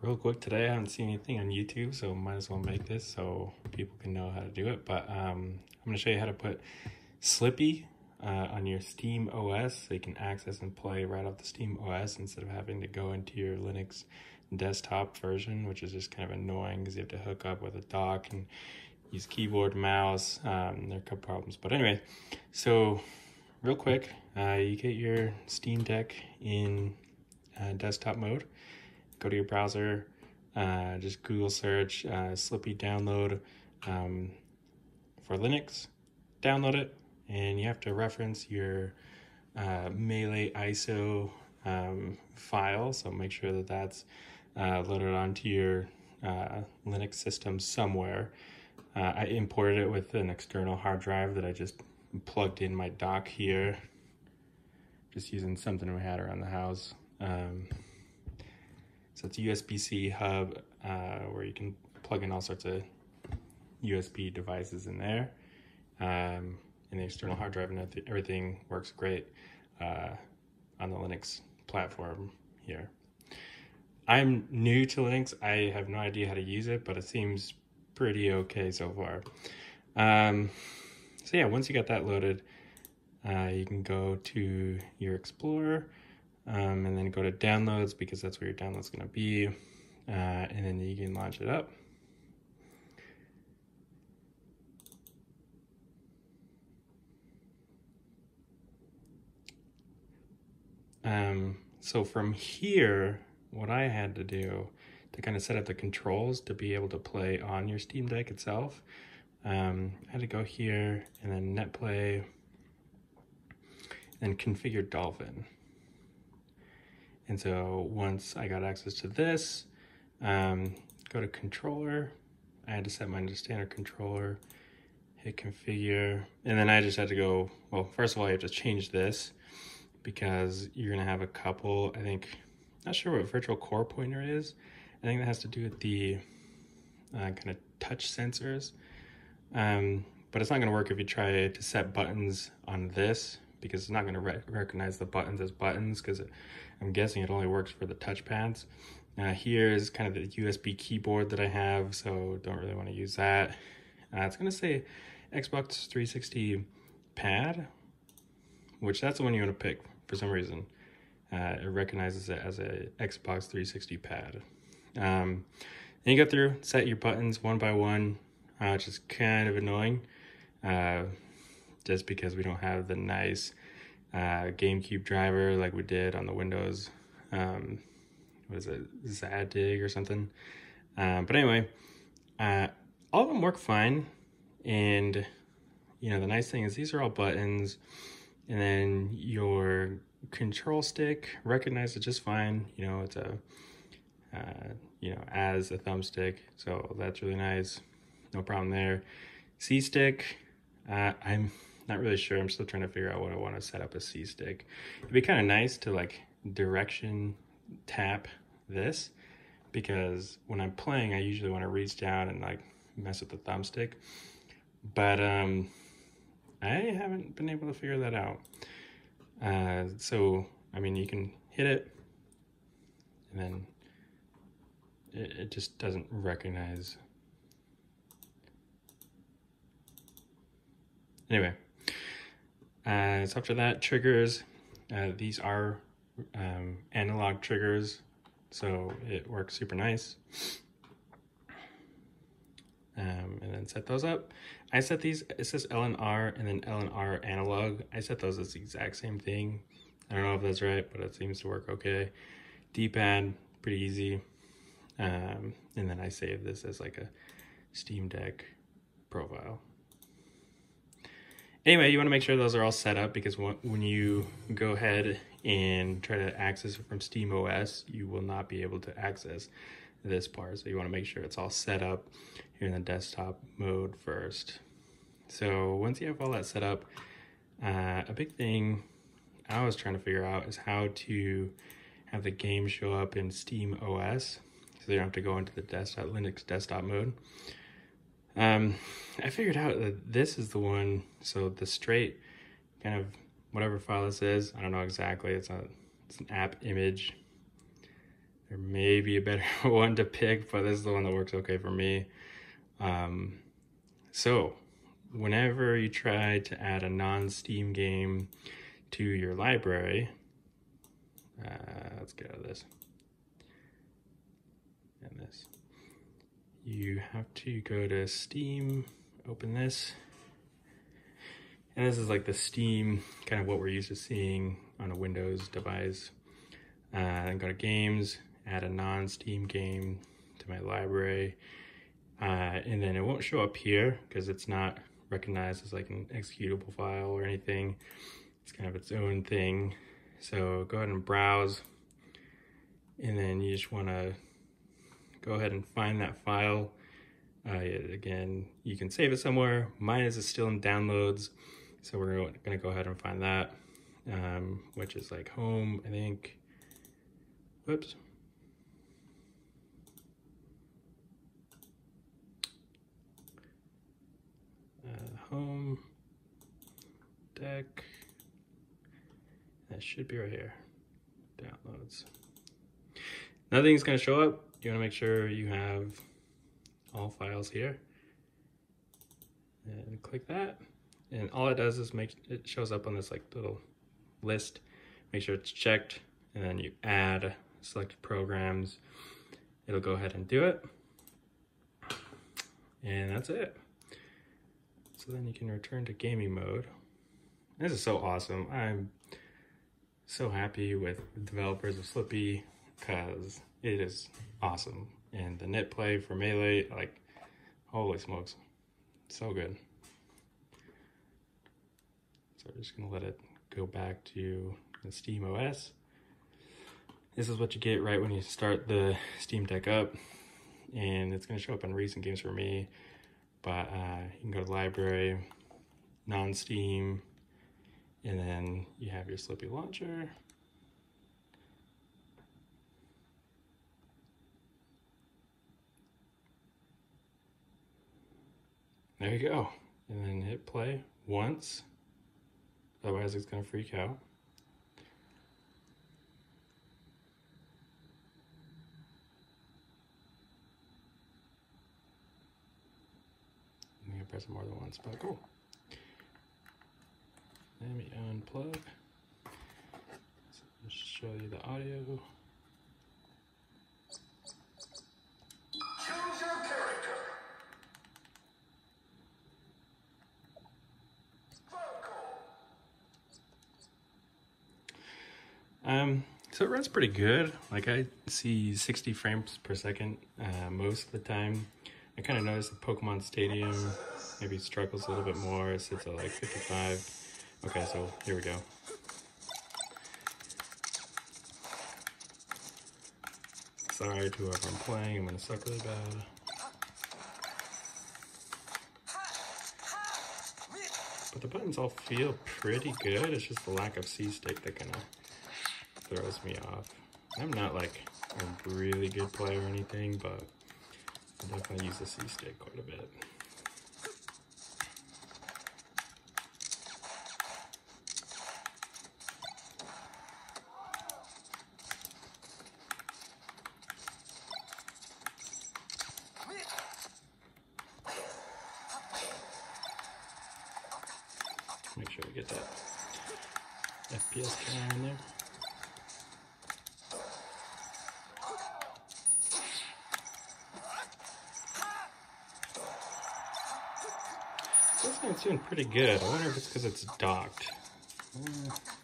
real quick today. I haven't seen anything on YouTube, so might as well make this so people can know how to do it. But I'm going to show you how to put Slippi on your Steam OS so you can access and play right off the Steam OS instead of having to go into your Linux desktop version, which is just kind of annoying because you have to hook up with a dock and use keyboard, mouse. There are a couple problems. But anyway, so real quick, you get your Steam Deck in desktop mode. Go to your browser, just Google search Slippi download for Linux, download it, and you have to reference your Melee ISO file, so make sure that that's loaded onto your Linux system somewhere. I imported it with an external hard drive that I just plugged in my dock here, just using something we had around the house. So it's a USB-C hub where you can plug in all sorts of USB devices in there. And the external hard drive and everything works great on the Linux platform here. I'm new to Linux. I have no idea how to use it, but it seems pretty okay so far. So yeah, once you got that loaded, you can go to your Explorer, and then go to downloads because that's where your download's going to be, and then you can launch it up. So from here, what I had to do to kind of set up the controls to be able to play on your Steam Deck itself, I had to go here and then Netplay and configure Dolphin. And so once I got access to this, go to controller. I had to set mine to standard controller, hit configure, and then I just had to go, well, first of all, you have to change this because you're gonna have a couple, I think, not sure what virtual core pointer is. I think that has to do with the kind of touch sensors. But it's not gonna work if you try to set buttons on this because it's not going to recognize the buttons as buttons because I'm guessing it only works for the touchpads. Here is kind of the USB keyboard that I have, so don't really want to use that. It's going to say Xbox 360 pad, which that's the one you want to pick for some reason. It recognizes it as a Xbox 360 pad. Then you go through, set your buttons one by one, which is kind of annoying. Just because we don't have the nice GameCube driver like we did on the Windows, what is it, Zadig or something. But anyway, all of them work fine. And, you know, the nice thing is these are all buttons. And then your control stick recognizes it just fine. You know, it's a, you know, as a thumbstick. So that's really nice. No problem there. C-stick, I'm not really sure. I'm still trying to figure out what I want to set up a C-stick. It'd be kind of nice to like direction tap this because when I'm playing, I usually want to reach down and like mess with the thumbstick. But I haven't been able to figure that out. So, I mean, you can hit it and then it just doesn't recognize. Anyway, so after that, triggers, these are analog triggers, so it works super nice. And then set those up. I set these, it says L and R and then L and R analog. I set those as the exact same thing. I don't know if that's right, but it seems to work okay. D-pad, pretty easy. And then I save this as like a Steam Deck profile. Anyway, you want to make sure those are all set up because when you go ahead and try to access it from Steam OS, you will not be able to access this part. So you want to make sure it's all set up here in the desktop mode first. So once you have all that set up, a big thing I was trying to figure out is how to have the game show up in Steam OS so you don't have to go into the Linux desktop mode. I figured out that this is the one, so the straight kind of whatever file this is, I don't know exactly, it's an app image. There may be a better one to pick, but this is the one that works okay for me. So whenever you try to add a non-Steam game to your library, let's get out of this and this. You have to go to Steam, open this, and this is like the Steam, kind of what we're used to seeing on a Windows device. Then go to Games, add a non-Steam game to my library, and then it won't show up here because it's not recognized as like an executable file or anything. It's kind of its own thing. So go ahead and browse, and then you just want to go ahead and find that file. Again, you can save it somewhere. Mine is still in downloads, so we're going to go ahead and find that, which is like home, I think. Whoops. Home, deck, that should be right here, downloads. Nothing's going to show up. You want to make sure you have all files here, and click that, and all it does is it shows up on this like little list. Make sure it's checked, and then you add selected programs. It'll go ahead and do it, and that's it. So then you can return to gaming mode. This is so awesome. I'm so happy with the developers of Slippi because it is awesome. And the Netplay for Melee, like, holy smokes, so good. So we're just gonna let it go back to the Steam OS. This is what you get right when you start the Steam Deck up, and it's gonna show up in recent games for me. But you can go to library, non-Steam, and then you have your Slippi launcher. There you go. And then hit play once, otherwise it's gonna freak out. Press it more than once, but cool. Let me unplug. So just show you the audio. Choose your character. So it runs pretty good. Like I see 60 frames per second most of the time. I kind of noticed the Pokemon Stadium maybe struggles a little bit more. It sits at like 55. Okay, so here we go. Sorry to whoever I'm playing, I'm gonna suck really bad. But the buttons all feel pretty good. It's just the lack of C-stick that kind of throws me off. I'm not like a really good player or anything, but I definitely use the C-stick quite a bit. Make sure we get that FPS count in there. This one's doing pretty good. I wonder if it's because it's docked.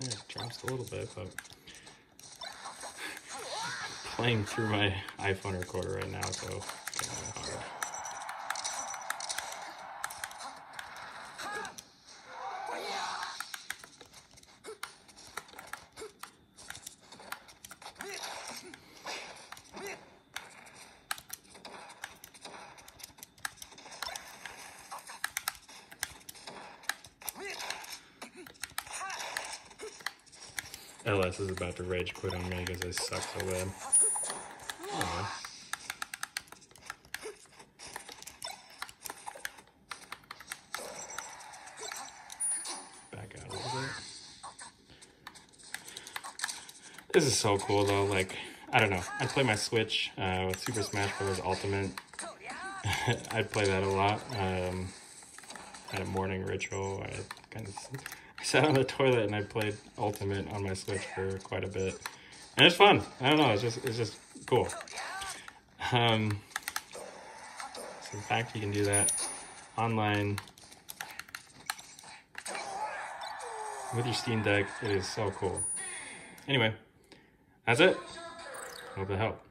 It drops a little bit, but I'm playing through my iPhone recorder right now, so it's kind of hard. LS is about to rage quit on me because I suck so bad. Oh. Back out a little bit. This is so cool though, like, I don't know. I'd play my Switch with Super Smash Bros. Ultimate. I'd play that a lot. Had a morning ritual. I sat on the toilet and I played Ultimate on my Switch for quite a bit, and it's fun. I don't know. It's just cool. So in fact, you can do that online with your Steam Deck. It is so cool. Anyway, that's it. Hope it helped.